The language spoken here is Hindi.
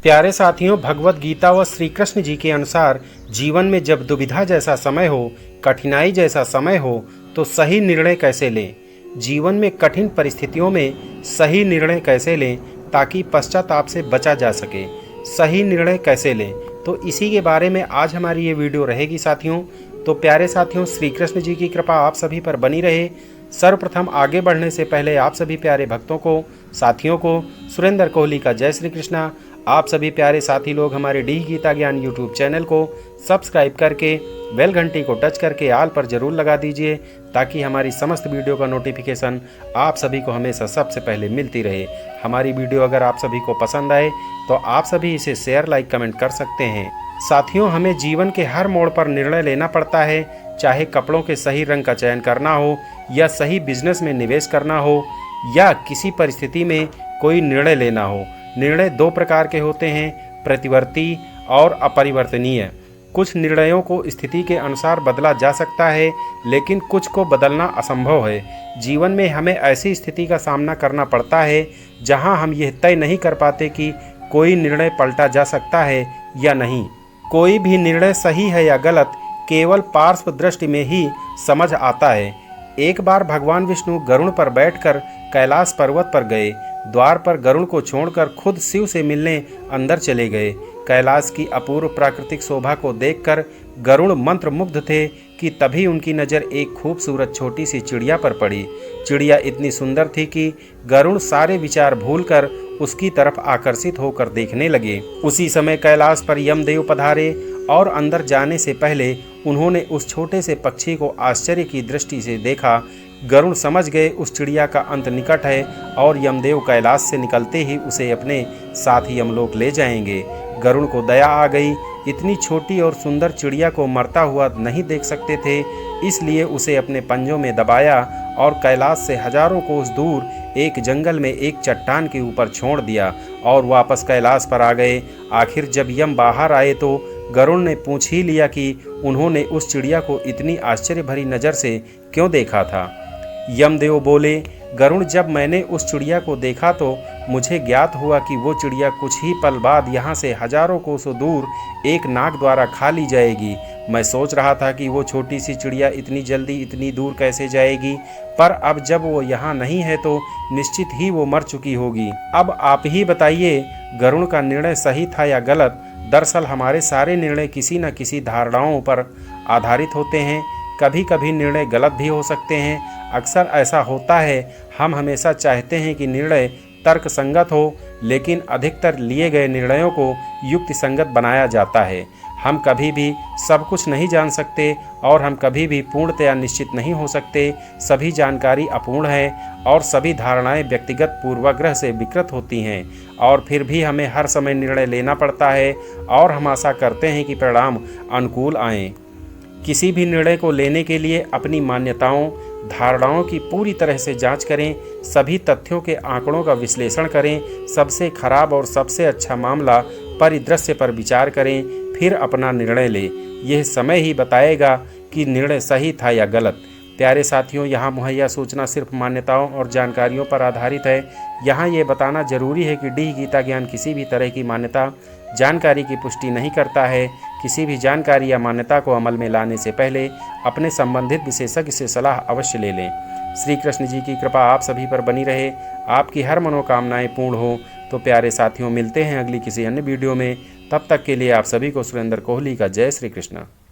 प्यारे साथियों, भगवत गीता व श्री कृष्ण जी के अनुसार जीवन में जब दुविधा जैसा समय हो, कठिनाई जैसा समय हो, तो सही निर्णय कैसे लें। जीवन में कठिन परिस्थितियों में सही निर्णय कैसे लें ताकि पश्चाताप से बचा जा सके। सही निर्णय कैसे लें, तो इसी के बारे में आज हमारी ये वीडियो रहेगी साथियों। तो प्यारे साथियों, श्री कृष्ण जी की कृपा आप सभी पर बनी रहे। सर्वप्रथम आगे बढ़ने से पहले आप सभी प्यारे भक्तों को, साथियों को सुरेंद्र कोहली का जय श्री कृष्णा। आप सभी प्यारे साथी लोग हमारे डी गीता ज्ञान यूट्यूब चैनल को सब्सक्राइब करके बेल घंटी को टच करके आल पर जरूर लगा दीजिए, ताकि हमारी समस्त वीडियो का नोटिफिकेशन आप सभी को हमेशा सबसे पहले मिलती रहे। हमारी वीडियो अगर आप सभी को पसंद आए तो आप सभी इसे शेयर, लाइक, कमेंट कर सकते हैं। साथियों, हमें जीवन के हर मोड़ पर निर्णय लेना पड़ता है, चाहे कपड़ों के सही रंग का चयन करना हो, या सही बिजनेस में निवेश करना हो, या किसी परिस्थिति में कोई निर्णय लेना हो। निर्णय दो प्रकार के होते हैं, प्रतिवर्ती और अपरिवर्तनीय। कुछ निर्णयों को स्थिति के अनुसार बदला जा सकता है, लेकिन कुछ को बदलना असंभव है। जीवन में हमें ऐसी स्थिति का सामना करना पड़ता है जहां हम यह तय नहीं कर पाते कि कोई निर्णय पलटा जा सकता है या नहीं। कोई भी निर्णय सही है या गलत केवल पार्श्व दृष्टि में ही समझ आता है। एक बार भगवान विष्णु गरुड़ पर बैठकर कैलाश पर्वत पर गए। द्वार पर गरुड़ को छोड़कर खुद शिव से मिलने अंदर चले गए। कैलाश की अपूर्व प्राकृतिक शोभा को देखकर गरुड़ मंत्रमुग्ध थे कि तभी उनकी नज़र एक खूबसूरत छोटी सी चिड़िया पर पड़ी। चिड़िया इतनी सुंदर थी कि गरुड़ सारे विचार भूलकर उसकी तरफ आकर्षित होकर देखने लगे। उसी समय कैलाश पर यमदेव पधारे और अंदर जाने से पहले उन्होंने उस छोटे से पक्षी को आश्चर्य की दृष्टि से देखा। गरुड़ समझ गए उस चिड़िया का अंत निकट है और यमदेव कैलाश से निकलते ही उसे अपने साथ यमलोक ले जाएंगे। गरुड़ को दया आ गई। इतनी छोटी और सुंदर चिड़िया को मरता हुआ नहीं देख सकते थे, इसलिए उसे अपने पंजों में दबाया और कैलाश से हजारों कोस दूर एक जंगल में एक चट्टान के ऊपर छोड़ दिया और वापस कैलाश पर आ गए। आखिर जब यम बाहर आए तो गरुड़ ने पूछ ही लिया कि उन्होंने उस चिड़िया को इतनी आश्चर्य भरी नज़र से क्यों देखा था। यमदेव बोले, गरुड़, जब मैंने उस चिड़िया को देखा तो मुझे ज्ञात हुआ कि वो चिड़िया कुछ ही पल बाद यहाँ से हजारों कोसों दूर एक नाग द्वारा खा ली जाएगी। मैं सोच रहा था कि वो छोटी सी चिड़िया इतनी जल्दी इतनी दूर कैसे जाएगी, पर अब जब वो यहाँ नहीं है तो निश्चित ही वो मर चुकी होगी। अब आप ही बताइए, गरुड़ का निर्णय सही था या गलत। दरअसल हमारे सारे निर्णय किसी न किसी धारणाओं पर आधारित होते हैं। कभी कभी निर्णय गलत भी हो सकते हैं। अक्सर ऐसा होता है, हम हमेशा चाहते हैं कि निर्णय तर्क संगत हो, लेकिन अधिकतर लिए गए निर्णयों को युक्ति संगत बनाया जाता है। हम कभी भी सब कुछ नहीं जान सकते और हम कभी भी पूर्णतया निश्चित नहीं हो सकते। सभी जानकारी अपूर्ण है और सभी धारणाएं व्यक्तिगत पूर्वाग्रह से विकृत होती हैं, और फिर भी हमें हर समय निर्णय लेना पड़ता है और हम आशा करते हैं कि परिणाम अनुकूल आएँ। किसी भी निर्णय को लेने के लिए अपनी मान्यताओं, धारणाओं की पूरी तरह से जांच करें। सभी तथ्यों के आंकड़ों का विश्लेषण करें। सबसे खराब और सबसे अच्छा मामला परिदृश्य पर विचार करें, फिर अपना निर्णय लें। यह समय ही बताएगा कि निर्णय सही था या गलत। प्यारे साथियों, यहाँ मुहैया सूचना सिर्फ मान्यताओं और जानकारियों पर आधारित है। यहाँ ये बताना जरूरी है कि डी गीता ज्ञान किसी भी तरह की मान्यता, जानकारी की पुष्टि नहीं करता है। किसी भी जानकारी या मान्यता को अमल में लाने से पहले अपने संबंधित विशेषज्ञ से सलाह अवश्य ले लें। श्री कृष्ण जी की कृपा आप सभी पर बनी रहे, आपकी हर मनोकामनाएं पूर्ण हो। तो प्यारे साथियों, मिलते हैं अगली किसी अन्य वीडियो में। तब तक के लिए आप सभी को सुरेंद्र कोहली का जय श्री कृष्ण।